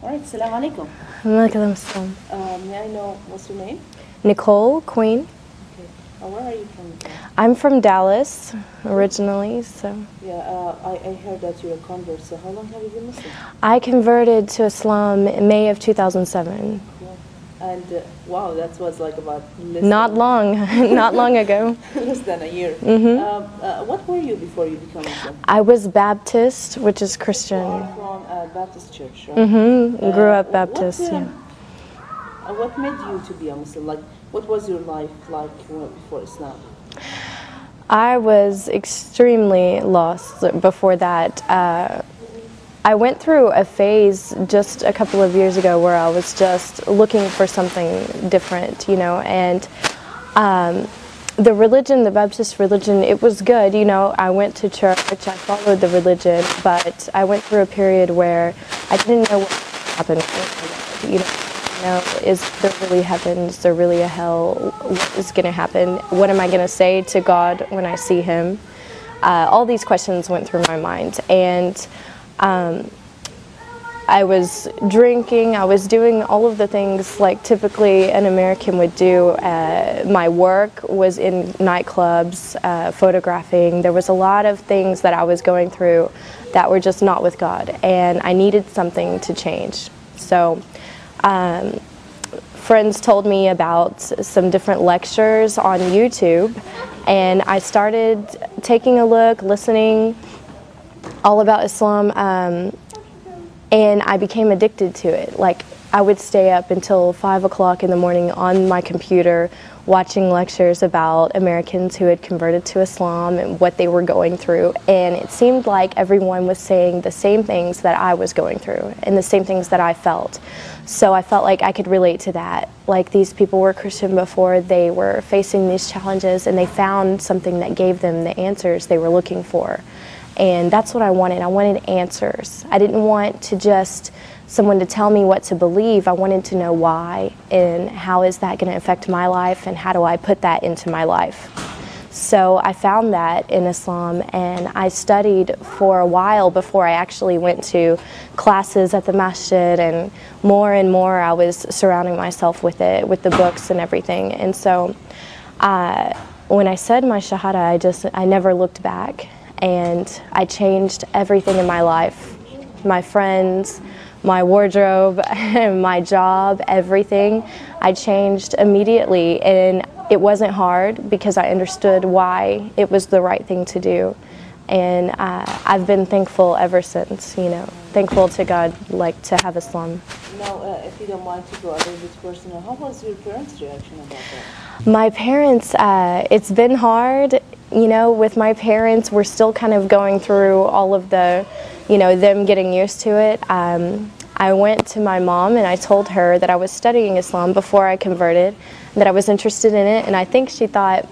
All right, Assalamu alaikum. Walaikum assalam. May I know what's your name? Nicole, Queen. Okay. Where are you from? I'm from Dallas originally, so. Yeah, I heard that you're a convert, so how long have you been Muslim? I converted to Islam in May of 2007. Cool. And wow, that was like about Not long, not long ago. less than a year. What were you before you became Muslim? I was Baptist, which is Christian. You're from a Baptist church, right? Grew up Baptist, yeah. What made you to be a Muslim? Like, what was your life like before Islam? I was extremely lost before that. I went through a phase just a couple of years ago where I was just looking for something different, you know, and the religion, the Baptist religion, it was good, you know. I went to church, I followed the religion, but I went through a period where I didn't know what happened, you know, is there really heaven, is there really a hell, what is going to happen, what am I going to say to God when I see Him? All these questions went through my mind, and I was drinking, I was doing all of the things like typically an American would do. My work was in nightclubs, photographing. There was a lot of things that I was going through that were just not with God, and I needed something to change. So friends told me about some different lectures on YouTube, and I started taking a look, listening all about Islam, and I became addicted to it. Like, I would stay up until 5 o'clock in the morning on my computer watching lectures about Americans who had converted to Islam and what they were going through, and it seemed like everyone was saying the same things that I was going through and the same things that I felt. So I felt like I could relate to that. Like, these people were Christian before, they were facing these challenges, and they found something that gave them the answers they were looking for. And that's what I wanted. I wanted answers. I didn't want to just someone to tell me what to believe. I wanted to know why, and how is that going to affect my life, and how do I put that into my life. So I found that in Islam, and I studied for a while before I actually went to classes at the masjid, and more I was surrounding myself with it, with the books and everything. And so when I said my shahada, I never looked back. And I changed everything in my life, my friends, my wardrobe, my job, everything. I changed immediately, and it wasn't hard because I understood why it was the right thing to do. And I've been thankful ever since, you know, thankful to God, like, to have Islam. Now, if you don't mind to go a little bit personal, how was your parents' reaction about that? My parents, it's been hard. You know, with my parents, we're still kind of going through all of the, you know, them getting used to it. I went to my mom and I told her that I was studying Islam before I converted, that I was interested in it, and I think she thought,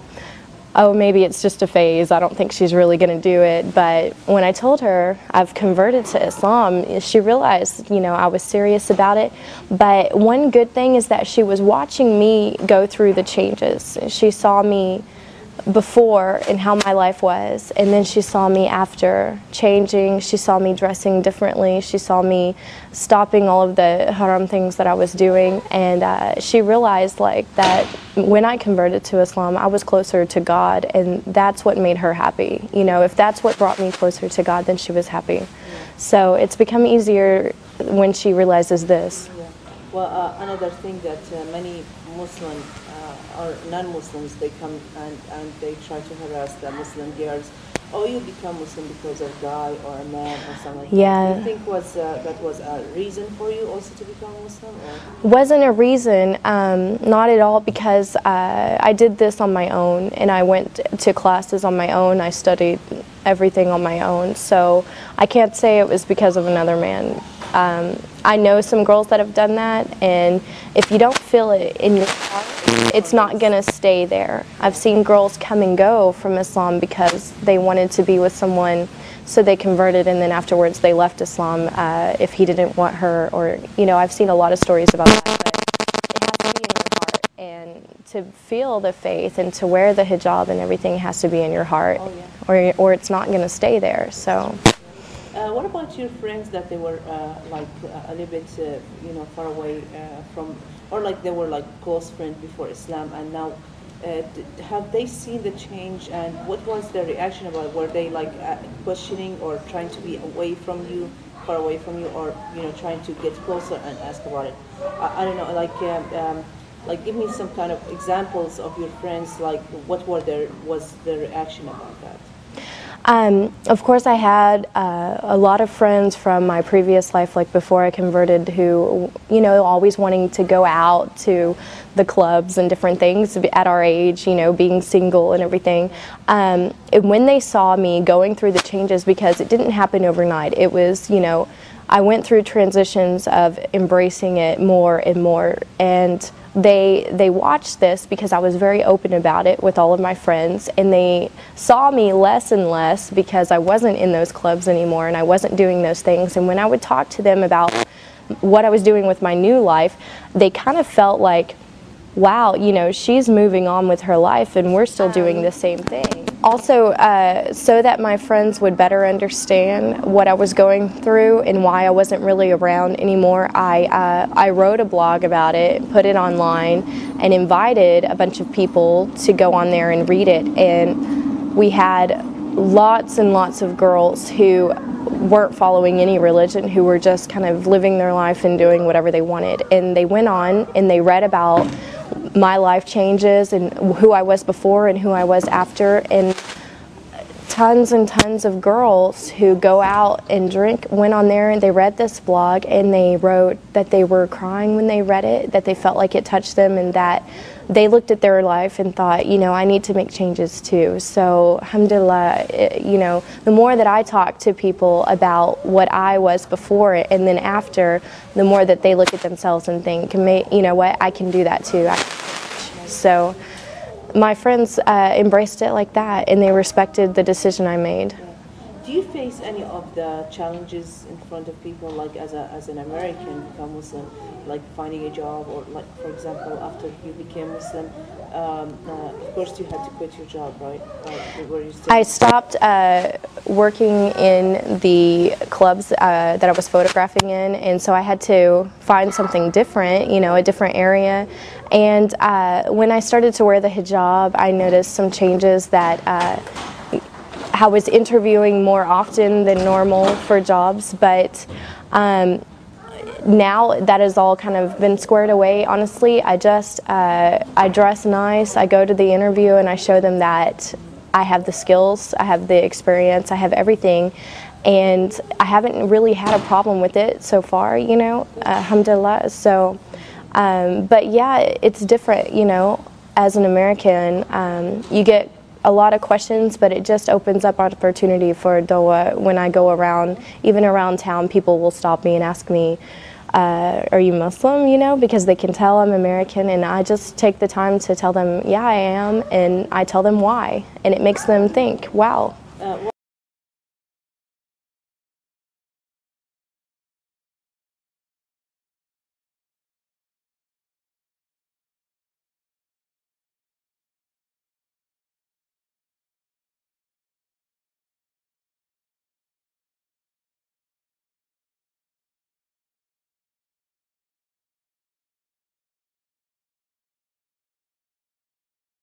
oh, maybe it's just a phase, I don't think she's really going to do it. But when I told her I've converted to Islam, she realized, you know, I was serious about it. But one good thing is that she was watching me go through the changes. She saw me before and how my life was, and then she saw me after changing. She saw me dressing differently. She saw me stopping all of the haram things that I was doing, and she realized, like, that when I converted to Islam, I was closer to God, and that's what made her happy. You know, if that's what brought me closer to God, then she was happy. Yeah. So it's become easier when she realizes this. Yeah. Well, another thing that many Muslim or non-Muslims, they come and they try to harass the Muslim girls. Oh, you become Muslim because of a guy or a man or something like yeah. that. Do you think that was a reason for you also to become Muslim? Or? Wasn't a reason, not at all, because I did this on my own, and I went to classes on my own. I studied everything on my own, so I can't say it was because of another man. I know some girls that have done that, and if you don't feel it in your heart, it's not going to stay there. I've seen girls come and go from Islam because they wanted to be with someone, so they converted, and then afterwards they left Islam if he didn't want her, or, you know, I've seen a lot of stories about that, but it has to be in your heart, and to feel the faith and to wear the hijab and everything has to be in your heart, or it's not going to stay there. So. What about your friends that they were like a little bit, far away from, or like they were like close friends before Islam, and now have they seen the change, and what was their reaction about it? Were they like questioning or trying to be away from you, far away from you, or trying to get closer and ask about it? I don't know, like give me some kind of examples of your friends, like what was their reaction about that? Of course, I had a lot of friends from my previous life, like before I converted, who, always wanting to go out to the clubs and different things at our age, being single and everything. And when they saw me going through the changes, because it didn't happen overnight, it was, I went through transitions of embracing it more and more, and they watched this because I was very open about it with all of my friends, and they saw me less and less because I wasn't in those clubs anymore and I wasn't doing those things. And when I would talk to them about what I was doing with my new life, they kind of felt like, wow, she's moving on with her life and we're still doing the same thing. Also, so that my friends would better understand what I was going through and why I wasn't really around anymore, I wrote a blog about it, put it online, and invited a bunch of people to go on there and read it. And we had lots and lots of girls who weren't following any religion, who were just kind of living their life and doing whatever they wanted. And they went on and they read about my life changes and who I was before and who I was after, and tons and tons of girls who go out and drink went on there and they read this blog and they wrote that they were crying when they read it, that they felt like it touched them, and that they looked at their life and thought, I need to make changes too. So alhamdulillah, the more that I talk to people about what I was before it and then after, the more that they look at themselves and think, what, I can do that too. So my friends embraced it like that, and they respected the decision I made. Do you face any of the challenges in front of people, like as an American become Muslim, like finding a job, or like, for example, after you became Muslim, of course you had to quit your job, right? Were you still I stopped working in the clubs that I was photographing in, and so I had to find something different, a different area. And when I started to wear the hijab, I noticed some changes that I was interviewing more often than normal for jobs, but now that has all kind of been squared away. Honestly, I dress nice, I go to the interview and I show them that I have the skills, I have the experience, I have everything, and I haven't really had a problem with it so far, alhamdulillah. So, but yeah, it's different, as an American, you get a lot of questions, but it just opens up opportunity for dawah. When I go around, even around town, people will stop me and ask me, are you Muslim, because they can tell I'm American, and I just take the time to tell them, yeah, I am, and I tell them why, and it makes them think, wow.